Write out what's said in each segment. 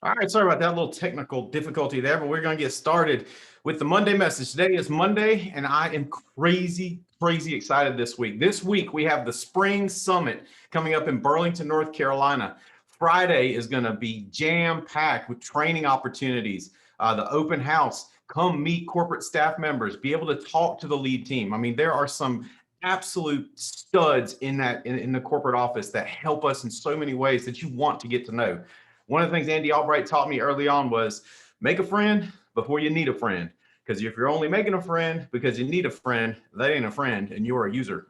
All right, sorry about that little technical difficulty there, but we're going to get started with the Monday message. Today is Monday, and I am crazy excited this week. This week, we have the Spring Summit coming up in Burlington, North Carolina. Friday is going to be jam-packed with training opportunities, the open house. Come meet corporate staff members, be able to talk to the lead team. I mean, there are some absolute studs in the corporate office that help us in so many ways that you want to get to know. One of the things Andy Albright taught me early on was make a friend before you need a friend. Because if you're only making a friend because you need a friend, that ain't a friend and you're a user.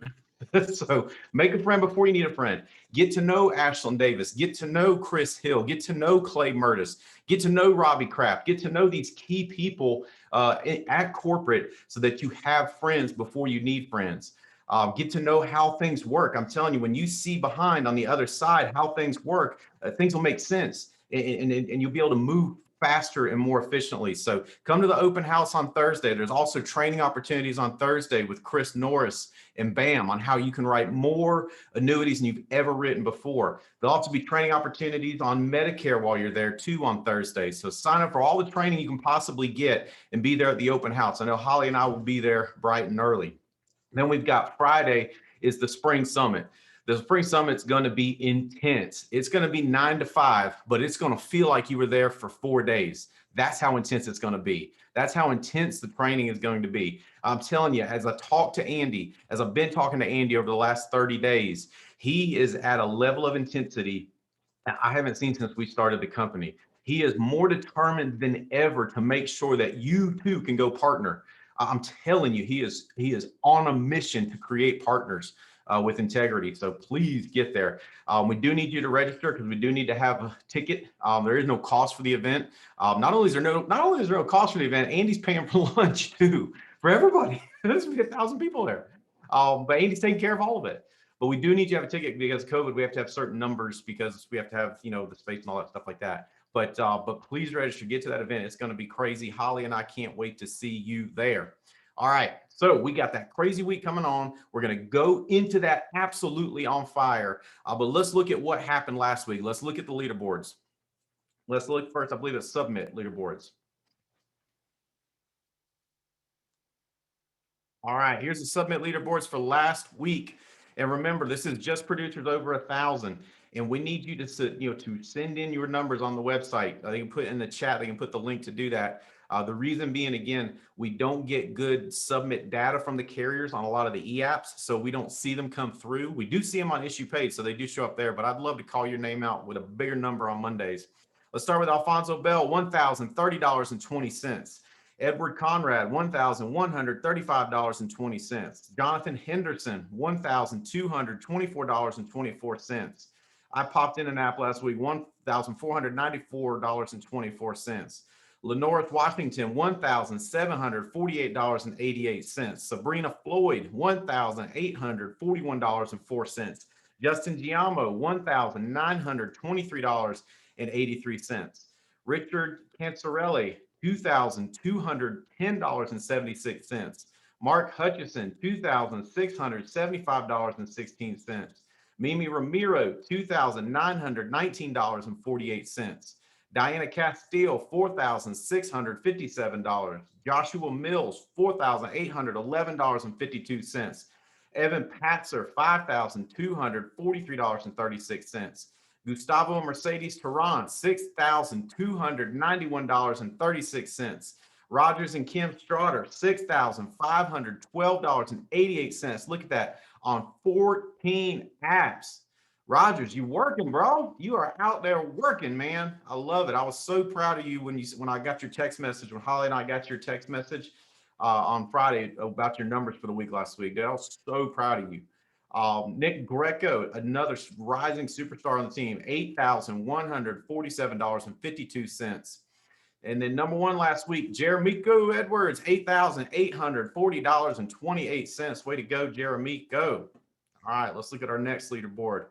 So make a friend before you need a friend. Get to know Ashlyn Davis. Get to know Chris Hill. Get to know Clay Murtis. Get to know Robbie Kraft. Get to know these key people at corporate so that you have friends before you need friends. Get to know how things work. I'm telling you, when you see behind on the other side how things work, things will make sense and you'll be able to move faster and more efficiently. So come to the open house on Thursday. There's also training opportunities on Thursday with Chris Norris and BAM on how you can write more annuities than you've ever written before. There'll also be training opportunities on Medicare while you're there too on Thursday. So sign up for all the training you can possibly get and be there at the open house. I know Holly and I will be there bright and early. Then we've got Friday is the Spring Summit. The Spring Summit's going to be intense. It's going to be 9 to 5, but it's going to feel like you were there for 4 days. That's how intense it's going to be. That's how intense the training is going to be. I'm telling you, as I talk to Andy, as I've been talking to Andy over the last 30 days, he is at a level of intensity that I haven't seen since we started the company. He is more determined than ever to make sure that you too can go partner. I'm telling you, he is on a mission to create partners with integrity. So please get there. We do need you to register because we do need to have a ticket. There is no cost for the event. Not only is there no cost for the event, Andy's paying for lunch too for everybody. There's gonna be 1,000 people there, but Andy's taking care of all of it. But we do need you to have a ticket because COVID. We have to have certain numbers because we have to have the space and all that stuff like that. But please register, get to that event. It's going to be crazy. Holly and I can't wait to see you there. All right, so we got that crazy week coming on. We're going to go into that absolutely on fire. But let's look at what happened last week. Let's look at the leaderboards. Let's look first, I believe it's submit leaderboards. All right, here's the submit leaderboards for last week. And remember, this is just producers over 1,000. And we need you to send in your numbers on the website. They can put in the chat. They can put the link to do that. The reason being, again, we don't get good submit data from the carriers on a lot of the e-apps, so we don't see them come through. We do see them on issue page, so they do show up there, but I'd love to call your name out with a bigger number on Mondays. Let's start with Alfonso Bell, $1,030.20. Edward Conrad, $1,135.20. Jonathan Henderson, $1,224.24. I popped in an app last week, $1,494.24. Lenorith Washington, $1,748.88. Sabrina Floyd, $1,841.04. Justin Giamo, $1,923.83. Richard Cancerelli, $2,210.76. Mark Hutchison, $2,675.16. Mimi Ramiro, $2,919.48. Diana Castile, $4,657. Joshua Mills, $4,811.52. Evan Patzer, $5,243.36. Gustavo Mercedes Terran, $6,291.36. Rogers and Kim Strotter, $6,512.88. Look at that on 14 apps. Rogers, you working, bro? You are out there working, man. I love it. I was so proud of you when I got your text message, when Holly and I got your text message on Friday about your numbers for the week last week. I was so proud of you. Nick Greco, another rising superstar on the team, $8,147.52. And then number one last week, Jeremico Edwards, $8,840.28. Way to go, Jeremico. All right, let's look at our next leaderboard.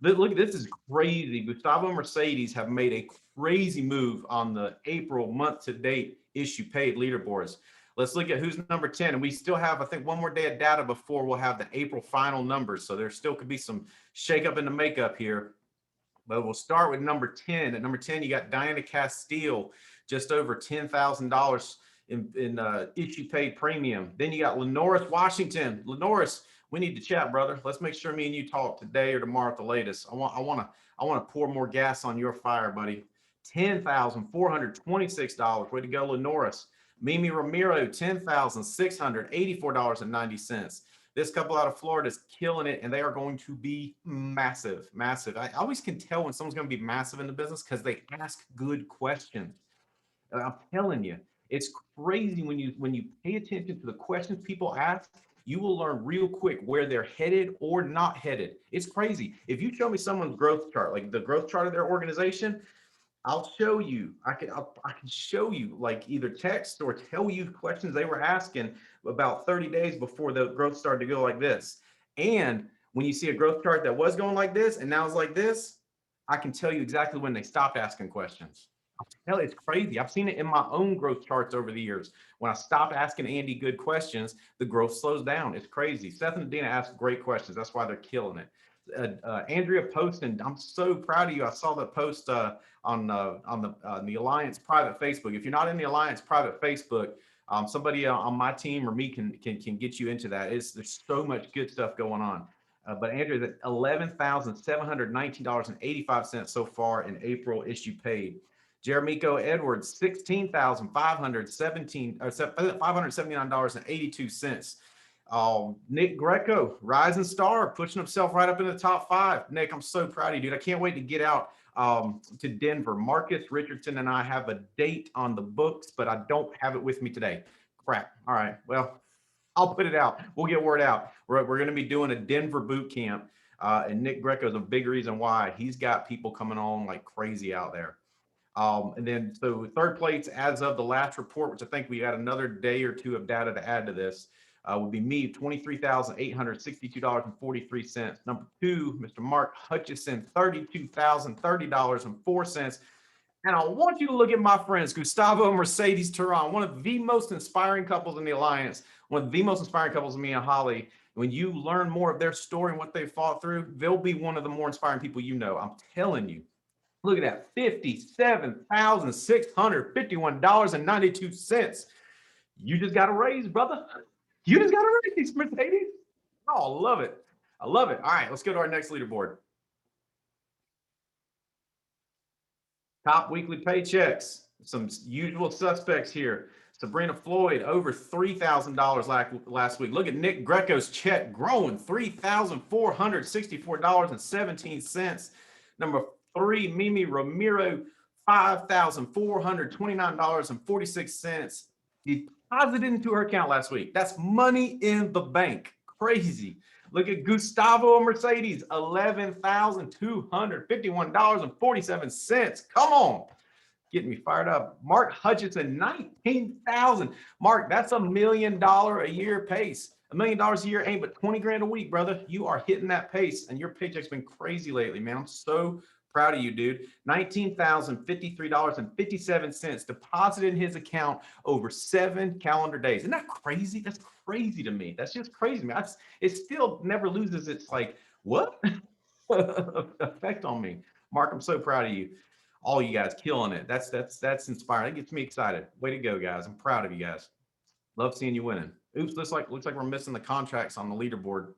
Look, this is crazy. Gustavo Mercedes have made a crazy move on the April month-to-date issue paid leaderboards. Let's look at who's number 10. And we still have, I think, one more day of data before we'll have the April final numbers. So there still could be some shakeup in the makeup here. But we'll start with number 10. At number 10, you got Diana Castile, just over $10,000 in issue paid premium. Then you got Lenoris Washington. Lenoris, we need to chat, brother. Let's make sure me and you talk today or tomorrow at the latest. I want to pour more gas on your fire, buddy. $10,426. Way to go, Lenoris. Mimi Ramiro, $10,684.90. This couple out of Florida is killing it, and they are going to be massive, massive. I always can tell when someone's going to be massive in the business because they ask good questions. I'm telling you, it's crazy when you pay attention to the questions people ask. You will learn real quick where they're headed or not headed. It's crazy. If you show me someone's growth chart, like the growth chart of their organization, I'll show you. I can show you, like, either text or tell you questions they were asking about 30 days before the growth started to go like this. And when you see a growth chart that was going like this and now it's like this, I can tell you exactly when they stopped asking questions. Hell, it's crazy. I've seen it in my own growth charts over the years. When I stop asking Andy good questions, the growth slows down. It's crazy. Seth and Dina ask great questions. That's why they're killing it. Andrea Poston, I'm so proud of you. I saw the post on the Alliance private Facebook. If you're not in the Alliance private Facebook, somebody on my team or me can get you into that. There's so much good stuff going on. But Andrea, that $11,719.85 so far in April issue paid. Jeremico Edwards, $579.82. Nick Greco, rising star, pushing himself right up in the top 5. Nick, I'm so proud of you, dude. I can't wait to get out to Denver. Marcus Richardson and I have a date on the books, but I don't have it with me today. Crap. All right. Well, I'll put it out. We'll get word out. We're going to be doing a Denver boot camp, and Nick Greco is a big reason why. He's got people coming on like crazy out there. And then, so third place as of the last report, which I think we got another day or two of data to add to this, would be me, $23,862.43. Number 2, Mr. Mark Hutchison, $32,030.04. And I want you to look at my friends, Gustavo and Mercedes Turan, one of the most inspiring couples in the Alliance, one of the most inspiring couples, me and Holly. When you learn more of their story and what they fought through, they'll be one of the more inspiring people you know. I'm telling you. Look at that, $57,651.92. You just got a raise, brother. You just got a raise, Mercedes. Oh, I love it. I love it. All right, let's go to our next leaderboard. Top weekly paychecks. Some usual suspects here. Sabrina Floyd, over $3,000 last week. Look at Nick Greco's check growing, $3,464.17. Number 3, Mimi Ramiro, $5,429.46 deposited into her account last week. That's money in the bank. Crazy. Look at Gustavo Mercedes, $11,251.47. Come on. Getting me fired up. Mark Hutchinson, $19,000. Mark, that's $1 million a year pace. $1 million a year ain't but 20 grand a week, brother. You are hitting that pace, and your paycheck's been crazy lately, man. I'm so proud of you, dude. $19,053.57 deposited in his account over 7 calendar days. Isn't that crazy? That's crazy to me. That's just crazy to me. It still never loses its, like, what? effect on me. Mark, I'm so proud of you. All you guys killing it. That's inspiring. That gets me excited. Way to go, guys. I'm proud of you guys. Love seeing you winning. Oops, looks like we're missing the contracts on the leaderboard.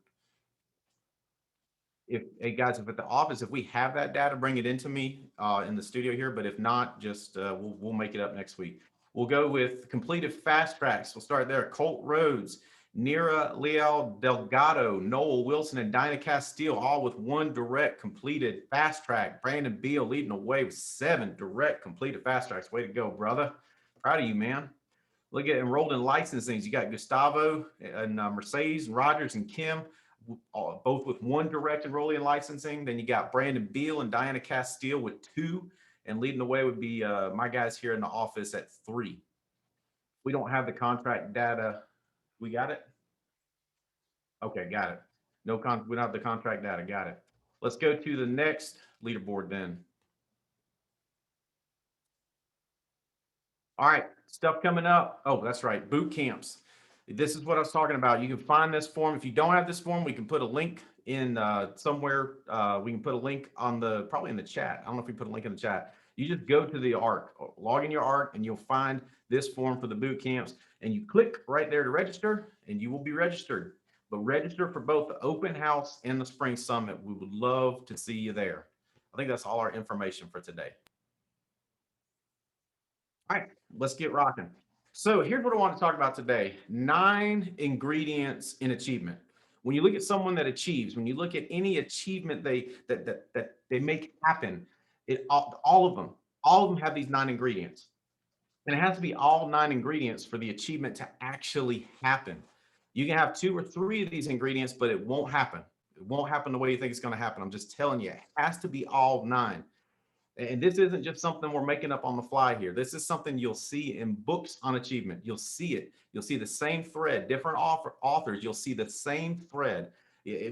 Hey guys, if at the office, if we have that data, bring it into me in the studio here. But if not, just we'll make it up next week. We'll go with completed fast tracks. We'll start there. Colt Rhodes, Nira Leal Delgado, Noel Wilson, and Dinah Castile, all with 1 direct completed fast track. Brandon Beal leading the way with 7 direct completed fast tracks. Way to go, brother. Proud of you, man. Look at enrolled in licensings. You got Gustavo and Mercedes and Rogers and Kim, both with 1 direct enrollee in licensing. Then you got Brandon Beal and Diana Castile with 2. And leading the way would be my guys here in the office at 3. We don't have the contract data. We got it? Okay, got it. We don't have the contract data. Got it. Let's go to the next leaderboard then. All right, stuff coming up. Oh, that's right, boot camps. This is what I was talking about. You can find this form. If you don't have this form, we can put a link in somewhere. We can put a link on probably in the chat. I don't know if we put a link in the chat. You just go to the ARC, log in your ARC, and you'll find this form for the boot camps, and you click right there to register, and you will be registered. But register for both the open house and the spring summit. We would love to see you there. I think that's all our information for today. All right, let's get rocking. So here's what I want to talk about today. 9 ingredients in achievement. When you look at someone that achieves, when you look at any achievement that they make happen, all of them have these 9 ingredients. And it has to be all 9 ingredients for the achievement to actually happen. You can have 2 or 3 of these ingredients, but it won't happen. It won't happen the way you think it's going to happen. I'm just telling you, it has to be all 9. And this isn't just something we're making up on the fly here. This is something you'll see in books on achievement. You'll see it. You'll see the same thread, different authors. You'll see the same thread.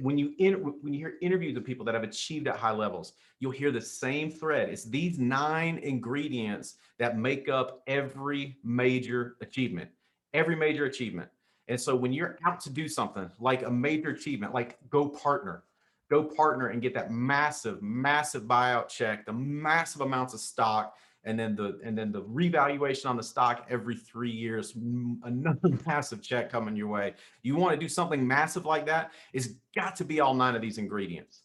When you hear interviews of people that have achieved at high levels, you'll hear the same thread. It's these 9 ingredients that make up every major achievement, every major achievement. And so when you're out to do something like a major achievement, like go partner and get that massive buyout check, the massive amounts of stock, and then the revaluation on the stock every 3 years, another massive check coming your way. You want to do something massive like that, it's got to be all 9 of these ingredients.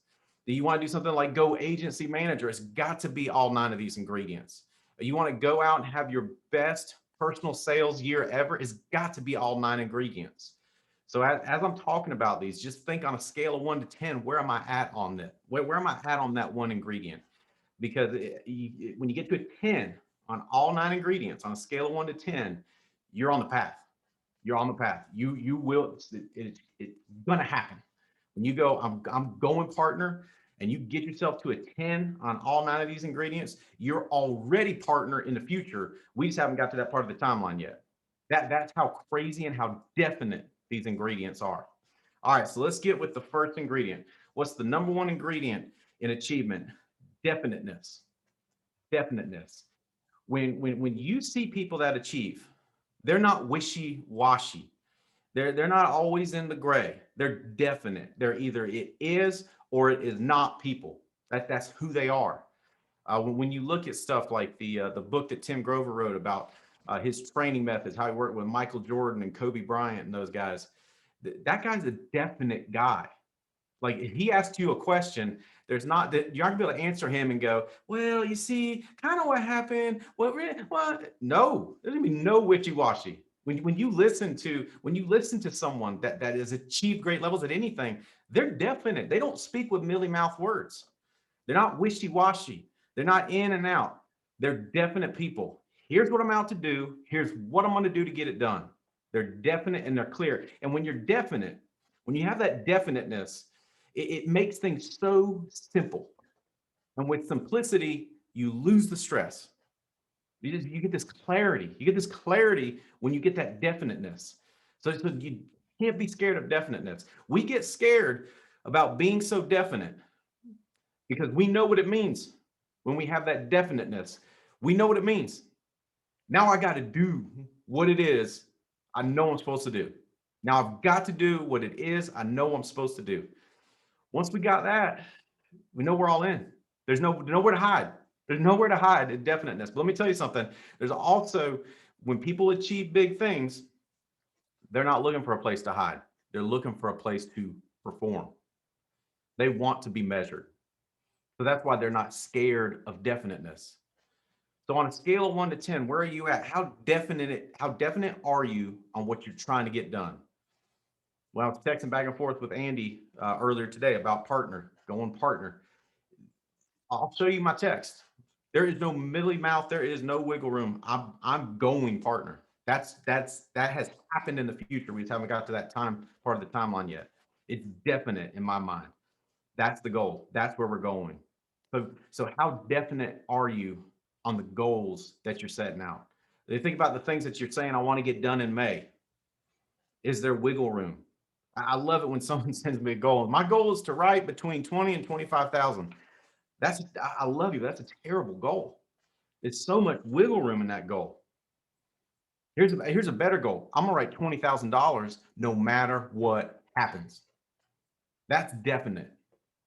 Do you want to do something like go agency manager? It's got to be all 9 of these ingredients. You want to go out and have your best personal sales year ever? It's got to be all 9 ingredients. So as I'm talking about these, just think on a scale of 1 to 10, where am I at on that? Where am I at on that one ingredient? Because when you get to a 10 on all 9 ingredients on a scale of 1 to 10, you're on the path. You're on the path. You will. It's gonna happen. When you go, I'm going partner, and you get yourself to a 10 on all 9 of these ingredients, you're already partner in the future. We just haven't got to that part of the timeline yet. That's how crazy and how definite these ingredients are. All right, so let's get with the first ingredient. What's the number 1 ingredient in achievement? Definiteness. Definiteness. When you see people that achieve, they're not wishy-washy. They're not always in the gray. They're definite. They're either it is or it is not people. That's who they are. When you look at stuff like the book that Tim Grover wrote about his training methods, how he worked with Michael Jordan and Kobe Bryant and those guys, that guy's a definite guy. Like if he asks you a question, there's not that you're not gonna be able to answer him and go, well, you see, kind of what happened. What? No, there's gonna be no wishy-washy. When you listen to someone that has achieved great levels at anything, they're definite. They don't speak with mealy-mouthed words. They're not wishy-washy. They're not in and out. They're definite people. Here's what I'm out to do. Here's what I'm going to do to get it done. They're definite and they're clear. And when you're definite, when you have that definiteness, it makes things so simple. And with simplicity, you lose the stress. You get this clarity. You get this clarity when you get that definiteness. So you can't be scared of definiteness. We get scared about being so definite because we know what it means when we have that definiteness. We know what it means. Now I got to do what it is I know I'm supposed to do. Now I've got to do what it is I know I'm supposed to do. Once we got that, we know we're all in. There's nowhere to hide. There's nowhere to hide in definiteness. But let me tell you something. There's also, when people achieve big things, they're not looking for a place to hide. They're looking for a place to perform. They want to be measured. So that's why they're not scared of definiteness. So on a scale of 1 to 10, where are you at? How definite are you on what you're trying to get done? Well, I was texting back and forth with Andy earlier today about going partner. I'll show you my text. There is no middly mouth. There is no wiggle room. I'm going partner. That has happened in the future. We just haven't got to that part of the timeline yet. It's definite in my mind. That's the goal. That's where we're going. So how definite are you on the goals that you're setting out? Think about the things that you're saying, I want to get done in May. Is there wiggle room? I love it when someone sends me a goal. My goal is to write between 20 and 25,000. I love you. That's a terrible goal. It's so much wiggle room in that goal. Here's a better goal. I'm gonna write $20,000 no matter what happens. That's definite.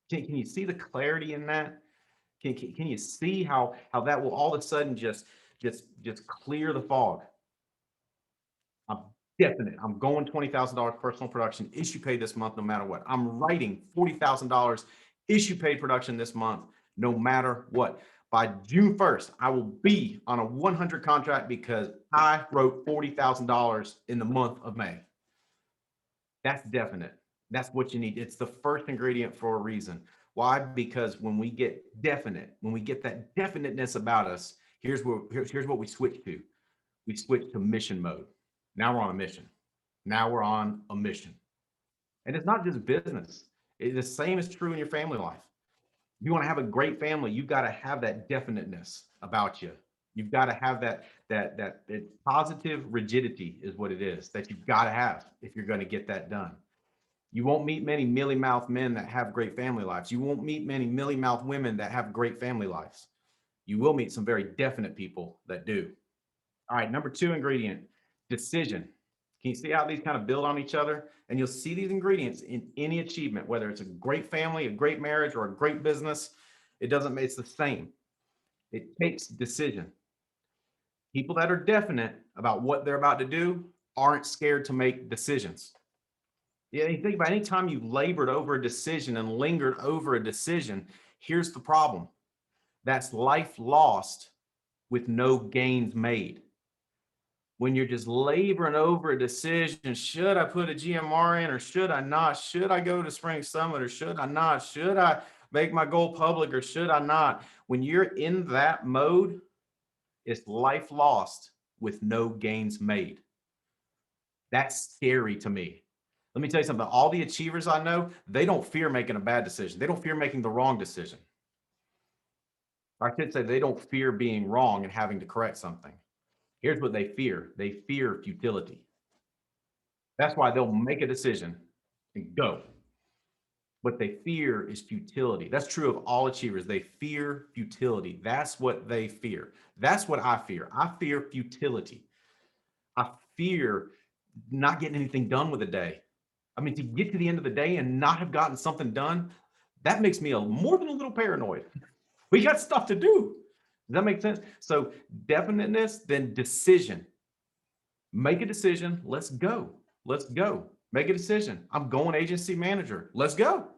Can you see the clarity in that? Can you see how that will all of a sudden just clear the fog? I'm definite. I'm going $20,000 personal production issue paid this month, no matter what. I'm writing $40,000 issue paid production this month, no matter what. By June 1st, I will be on a 100 contract because I wrote $40,000 in the month of May. That's definite. That's what you need. It's the first ingredient for a reason. Why? Because when we get definite, when we get that definiteness about us, here's what we switch to. We switch to mission mode. Now we're on a mission. Now we're on a mission. And it's not just business. The same is true in your family life. If you want to have a great family, you've got to have that definiteness about you. You've got to have that positive rigidity is what it is that you've got to have if you're going to get that done. You won't meet many mealy-mouthed men that have great family lives. You won't meet many mealy-mouthed women that have great family lives. You will meet some very definite people that do. All right, number 2 ingredient, decision. Can you see how these kind of build on each other? And you'll see these ingredients in any achievement, whether it's a great family, a great marriage, or a great business. It doesn't, it's the same. It takes decision. People that are definite about what they're about to do aren't scared to make decisions. Yeah, you think about any time you've labored over a decision and lingered over a decision, here's the problem. That's life lost with no gains made. When you're just laboring over a decision, should I put a GMR in or should I not? Should I go to Spring Summit or should I not? Should I make my goal public or should I not? When you're in that mode, it's life lost with no gains made. That's scary to me. Let me tell you something. All the achievers I know, they don't fear making a bad decision. They don't fear making the wrong decision. I should say they don't fear being wrong and having to correct something. Here's what they fear. They fear futility. That's why they'll make a decision and go. What they fear is futility. That's true of all achievers. They fear futility. That's what they fear. That's what I fear. I fear futility. I fear not getting anything done with a day. I mean, to get to the end of the day and not have gotten something done, that makes me more than a little paranoid. We got stuff to do. Does that make sense? So definiteness, then decision. Make a decision. Let's go. Let's go. Make a decision. I'm going agency manager. Let's go.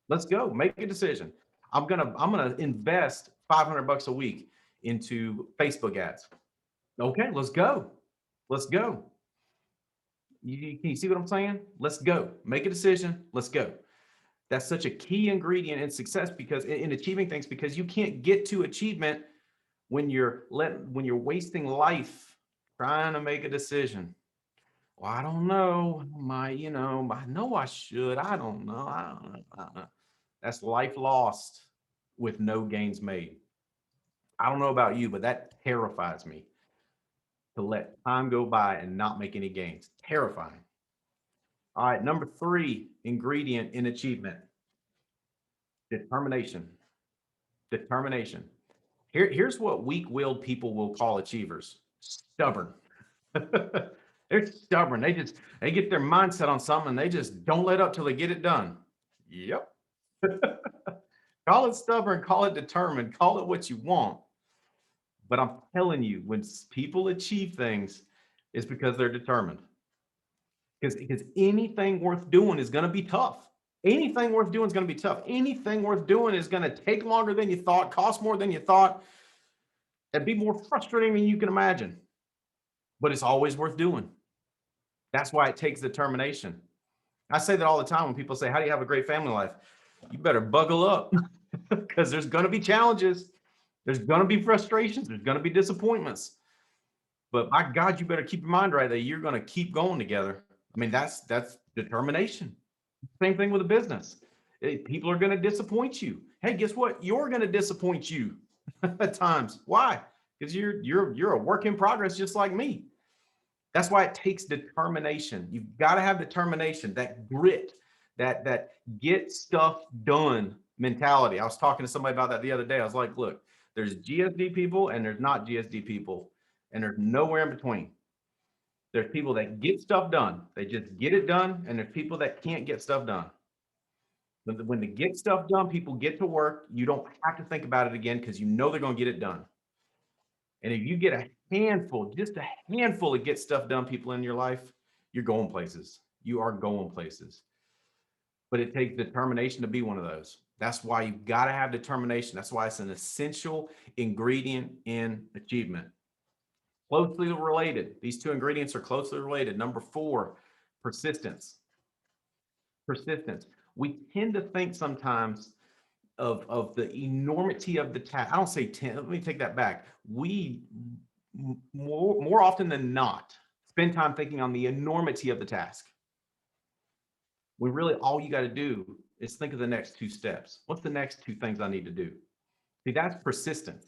Let's go. Make a decision. I'm gonna invest $500 a week into Facebook ads. Okay, let's go. Let's go. Can you see what I'm saying? Let's go. Make a decision. Let's go. That's such a key ingredient in success because in achieving things, because you can't get to achievement when you're wasting life trying to make a decision. Well, I don't know. I know I should. I don't know. I don't know. That's life lost with no gains made. I don't know about you, but that terrifies me to let time go by and not make any gains. Terrifying. All right, number 3 ingredient in achievement, determination. Determination. Here's what weak-willed people will call achievers: stubborn. They're stubborn. They get their mindset on something and they just don't let up till they get it done. Yep. Call it stubborn, call it determined, call it what you want. But I'm telling you, when people achieve things, it's because they're determined. Because anything worth doing is going to be tough. Anything worth doing is going to be tough. Anything worth doing is going to take longer than you thought, cost more than you thought, and be more frustrating than you can imagine. But it's always worth doing. That's why it takes determination. I say that all the time when people say, how do you have a great family life? You better buckle up because there's going to be challenges. There's going to be frustrations. There's going to be disappointments. But my God, you better keep your mind right that you're going to keep going together. I mean, that's determination. Same thing with a business. People are going to disappoint you. Hey, guess what? You're going to disappoint you at times. Why? Because you're a work in progress just like me. That's why it takes determination. You've got to have determination, that grit, that get stuff done mentality. I was talking to somebody about that the other day. I was like, look, there's GSD people and there's not GSD people, and there's nowhere in between. There's people that get stuff done. They just get it done, and there's people that can't get stuff done. When the get stuff done, people get to work. You don't have to think about it again because you know they're going to get it done. And if you get a handful, just a handful of get stuff done people in your life, you're going places. You are going places. But it takes determination to be one of those. That's why you've got to have determination. That's why it's an essential ingredient in achievement. Closely related. These two ingredients are closely related. Number 4, persistence. Persistence. We tend to think sometimes of the enormity of the task. I don't say 10, let me take that back. We more often than not spend time thinking on the enormity of the task. When really all you got to do is think of the next 2 steps. What's the next 2 things I need to do? See, that's persistence.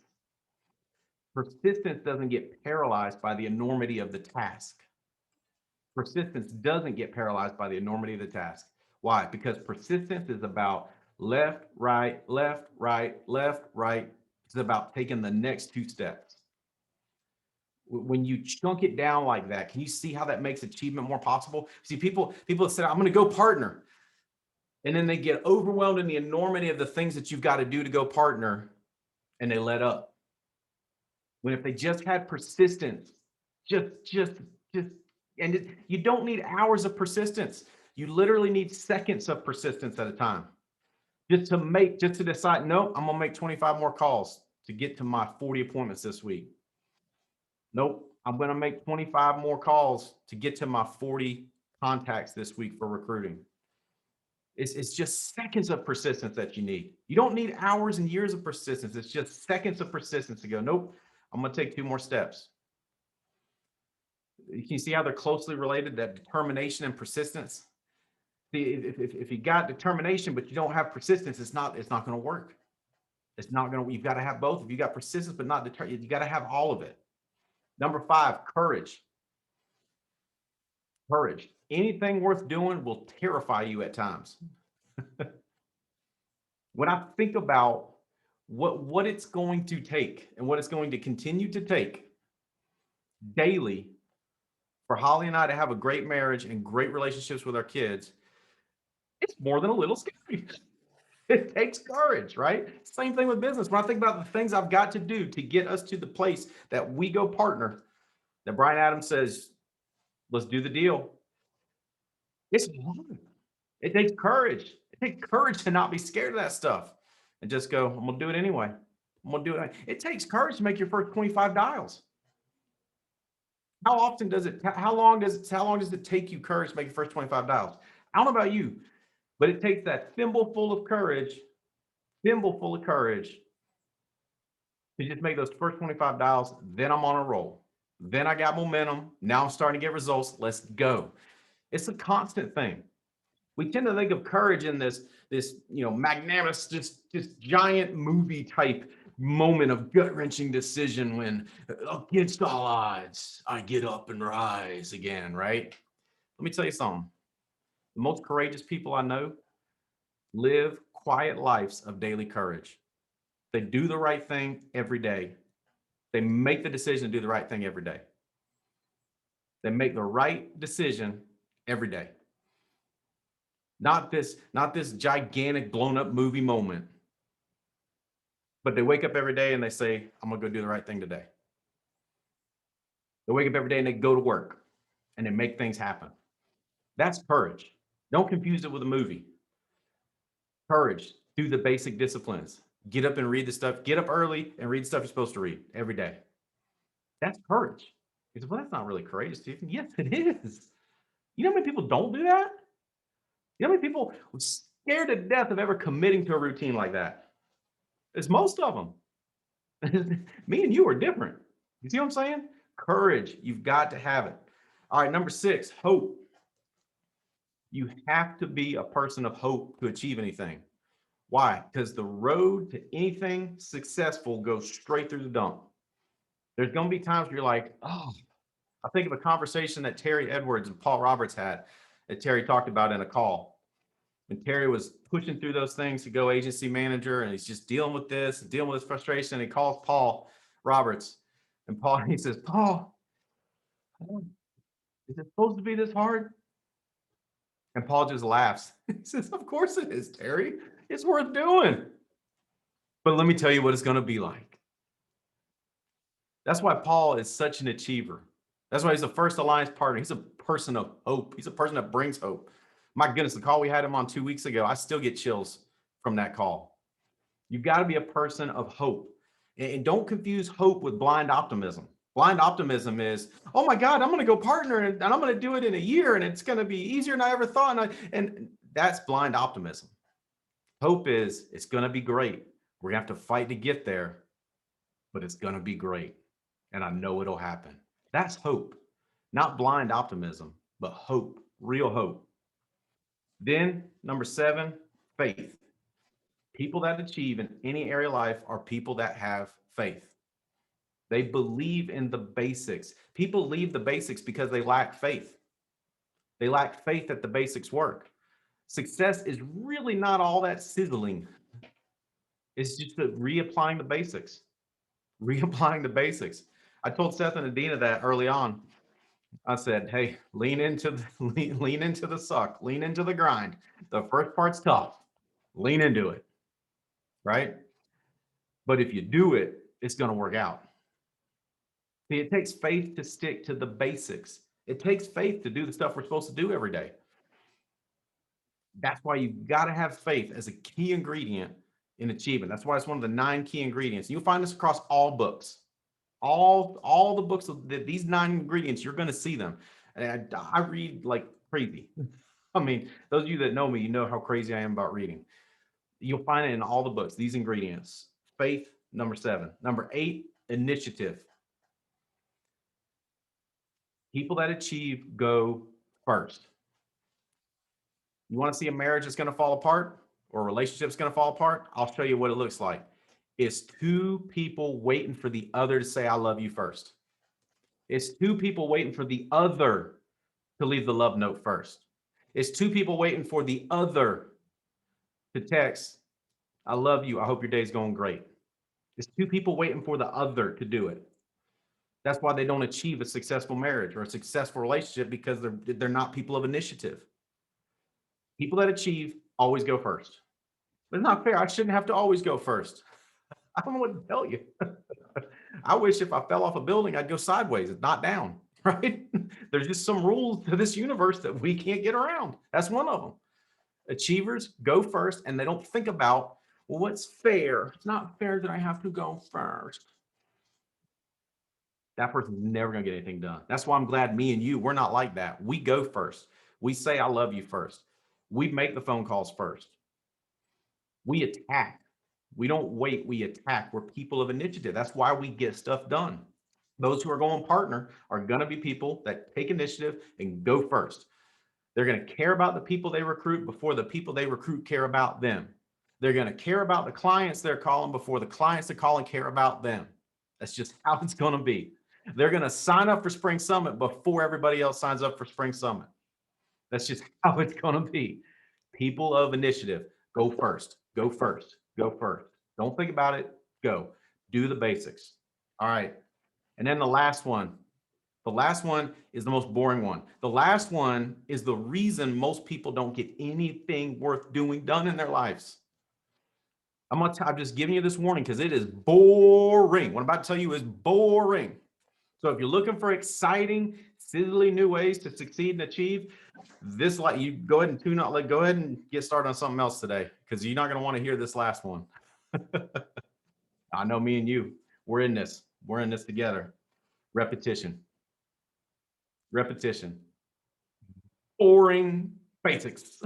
Persistence doesn't get paralyzed by the enormity of the task. Persistence doesn't get paralyzed by the enormity of the task. Why? Because persistence is about left, right, left, right, left, right. It's about taking the next 2 steps. When you chunk it down like that, can you see how that makes achievement more possible? See, people say, I'm going to go partner. And then they get overwhelmed in the enormity of the things that you've got to do to go partner, and they let up. When if they just had persistence, and you don't need hours of persistence. You literally need seconds of persistence at a time. Just to decide, nope, I'm gonna make 25 more calls to get to my 40 appointments this week. Nope, I'm gonna make 25 more calls to get to my 40 contacts this week for recruiting. It's just seconds of persistence that you need. You don't need hours and years of persistence. It's just seconds of persistence to go, nope, I'm gonna take 2 more steps. You can see how they're closely related, that determination and persistence. See, if you got determination, but you don't have persistence, it's not going to work. It's not going to, you've got to have both. If you got persistence, but not determined, you got to have all of it. Number 5, courage. Courage. Anything worth doing will terrify you at times. When I think about what it's going to take and what it's going to continue to take daily for Holly and I to have a great marriage and great relationships with our kids, it's more than a little scary. It takes courage, right? Same thing with business. When I think about the things I've got to do to get us to the place that we go partner, that Brian Adams says, let's do the deal. It's hard. It takes courage. It takes courage to not be scared of that stuff and just go, I'm going to do it anyway. I'm going to do it. It takes courage to make your first 25 dials. How long does it take you courage to make your first 25 dials? I don't know about you, but it takes that thimbleful of courage to just make those first 25 dials. Then I'm on a roll. Then I got momentum. Now I'm starting to get results. Let's go. It's a constant thing. We tend to think of courage in this magnanimous, just giant movie type moment of gut-wrenching decision when against all odds, I get up and rise again, right? Let me tell you something. The most courageous people I know live quiet lives of daily courage. They do the right thing every day. They make the decision to do the right thing every day. They make the right decision every day. Not this gigantic blown up movie moment. But they wake up every day and they say, I'm going to go do the right thing today. They wake up every day and they go to work and they make things happen. That's courage. Don't confuse it with a movie. Courage. Do the basic disciplines. Get up and read the stuff. Get up early and read the stuff you're supposed to read every day. That's courage. He said, well, that's not really courageous, Stephen. Yes, it is. You know how many people don't do that? You know how many people are scared to death of ever committing to a routine like that? It's most of them. Me and you are different. You see what I'm saying? Courage. You've got to have it. All right, number 6, hope. You have to be a person of hope to achieve anything. Why? Because the road to anything successful goes straight through the dump. There's going to be times where you're like, oh, I think of a conversation that Terry Edwards and Paul Roberts had that Terry talked about in a call. When Terry was pushing through those things to go agency manager, and he's just dealing with this, dealing with his frustration, and he calls Paul Roberts. And he says, Paul, is it supposed to be this hard? And Paul just laughs. He says, of course it is, Terry. It's worth doing. But let me tell you what it's going to be like. That's why Paul is such an achiever. That's why he's the first alliance partner. He's a person of hope. He's a person that brings hope. My goodness, the call we had him on 2 weeks ago, I still get chills from that call. You've got to be a person of hope. And don't confuse hope with blind optimism. Blind optimism is, oh my God, I'm going to go partner and I'm going to do it in a year and it's going to be easier than I ever thought. And that's blind optimism. Hope is, it's going to be great. We're going to have to fight to get there, but it's going to be great. And I know it'll happen. That's hope, not blind optimism, but hope, real hope. Then number 7, faith. People that achieve in any area of life are people that have faith. They believe in the basics. People leave the basics because they lack faith. They lack faith that the basics work. Success is really not all that sizzling. It's just reapplying the basics. Reapplying the basics. I told Seth and Adina that early on. I said, hey, lean into the suck, lean into the grind. The first part's tough. Lean into it. Right? But if you do it, it's going to work out. See, it takes faith to stick to the basics. It takes faith to do the stuff we're supposed to do every day. That's why you've got to have faith as a key ingredient in achievement. That's why it's one of the 9 key ingredients. You'll find this across all books. All the books of these 9 ingredients, you're going to see them. And I read like crazy. I mean, those of you that know me, you know how crazy I am about reading. You'll find it in all the books, these ingredients. Faith, number 7. Number 8, initiative. People that achieve go first. You want to see a marriage that's going to fall apart or a relationship that's going to fall apart? I'll show you what it looks like. It's 2 people waiting for the other to say, I love you first. It's 2 people waiting for the other to leave the love note first. It's 2 people waiting for the other to text, I love you. I hope your day's going great. It's 2 people waiting for the other to do it. That's why they don't achieve a successful marriage or a successful relationship, because they're not people of initiative. People that achieve always go first. But it's not fair. I shouldn't have to always go first. I don't know what to tell you. I wish if I fell off a building, I'd go sideways and not down, right? There's just some rules to this universe that we can't get around. That's one of them. Achievers go first, and they don't think about, well, what's fair? It's not fair that I have to go first. That person's never going to get anything done. That's why I'm glad me and you, we're not like that. We go first. We say, I love you first. We make the phone calls first. We attack. We don't wait. We attack. We're people of initiative. That's why we get stuff done. Those who are going partner are going to be people that take initiative and go first. They're going to care about the people they recruit before the people they recruit care about them. They're going to care about the clients they're calling before the clients they're calling care about them. That's just how it's going to be. They're going to sign up for Spring Summit before everybody else signs up for Spring Summit. That's just how it's going to be. People of initiative, go first, go first, go first. Don't think about it. Go. Do the basics. All right. And then the last one. The last one is the most boring one. The last one is the reason most people don't get anything worth doing done in their lives. I'm just giving you this warning because it is boring. What I'm about to tell you is boring. So if you're looking for exciting, sizzling new ways to succeed and achieve, this, like, you go ahead and tune out. Like, go ahead and get started on something else today, because you're not going to want to hear this last one. I know me and you, we're in this. We're in this together. Repetition. Repetition. Boring basics.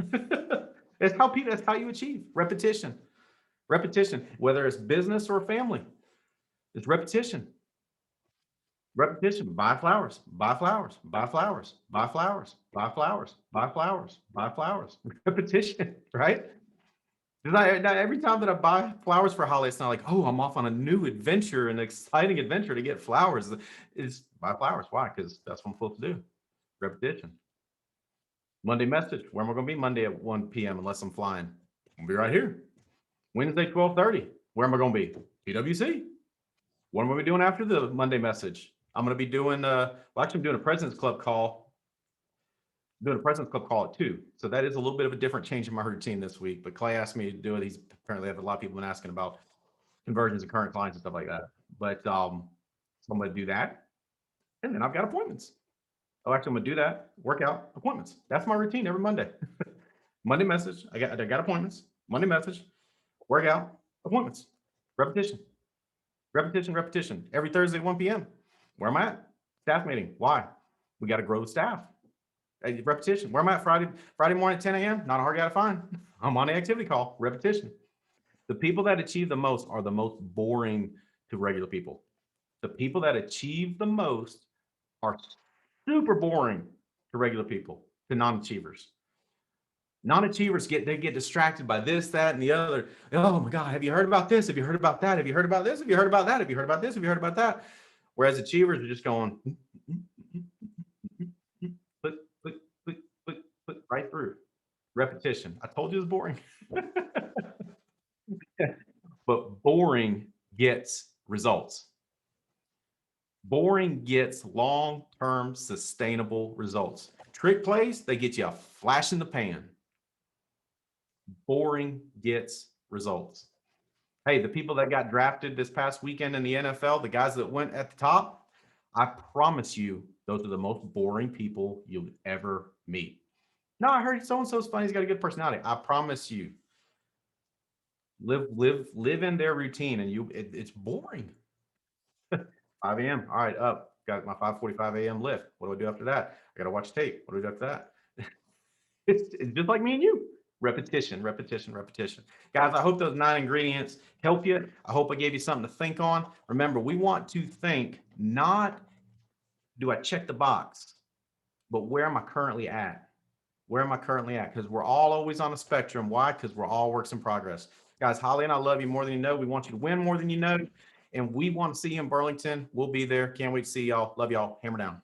That's how you achieve. Repetition. Repetition. Whether it's business or family, it's repetition. Repetition. Buy flowers. Buy flowers. Buy flowers. Buy flowers. Buy flowers. Buy flowers. Buy flowers. Repetition. Right? Every time that I buy flowers for Holly, it's not like, oh, I'm off on a new adventure, an exciting adventure to get flowers. It's buy flowers. Why? Because that's what I'm supposed to do. Repetition. Monday message. Where am I going to be Monday at 1 p.m. unless I'm flying? I'll be right here. Wednesday, 12:30. Where am I going to be? PwC. What am I going to be doing after the Monday message? I'm going to be doing, actually I'm doing a President's Club call doing a President's Club call at 2. So that is a little bit of a different change in my routine this week. But Clay asked me to do it. He's apparently have a lot of people been asking about conversions of current clients and stuff like that. But so I'm going to do that. And then I've got appointments. Oh, actually, I'm going to do that. Workout, appointments. That's my routine every Monday. Monday message. I got appointments. Monday message. Workout, appointments. Repetition. Repetition, repetition. Every Thursday at 1 p.m. Where am I at? Staff meeting. Why? We got to grow the staff. Repetition. Where am I at? Friday morning at 10 a.m. Not a hard guy to find. I'm on the activity call. Repetition. The people that achieve the most are the most boring to regular people. The people that achieve the most are super boring to regular people, to non-achievers. Non-achievers get distracted by this, that, and the other. Oh my God, have you heard about this? Have you heard about that? Have you heard about this? Have you heard about that? Have you heard about this? Have you heard about that? Whereas achievers are just going click right through. Repetition. I told you it was boring. But boring gets results. Boring gets long-term sustainable results. Trick plays, they get you a flash in the pan. Boring gets results. Hey, the people that got drafted this past weekend in the NFL, the guys that went at the top, I promise you, those are the most boring people you'll ever meet. No, I heard so-and-so's funny, he's got a good personality. I promise you. Live in their routine, and it's boring. 5 a.m. All right, up. Got my 5:45 a.m. lift. What do I do after that? I got to watch tape. What do I do after that? It's just like me and you. Repetition, repetition, repetition. Guys, I hope those 9 ingredients help you. I hope I gave you something to think on. Remember, we want to think not do I check the box, but where am I currently at? Where am I currently at? Because we're all always on a spectrum. Why? Because we're all works in progress. Guys, Holly and I love you more than you know. We want you to win more than you know. And we want to see you in Burlington. We'll be there. Can't wait to see y'all. Love y'all. Hammer down.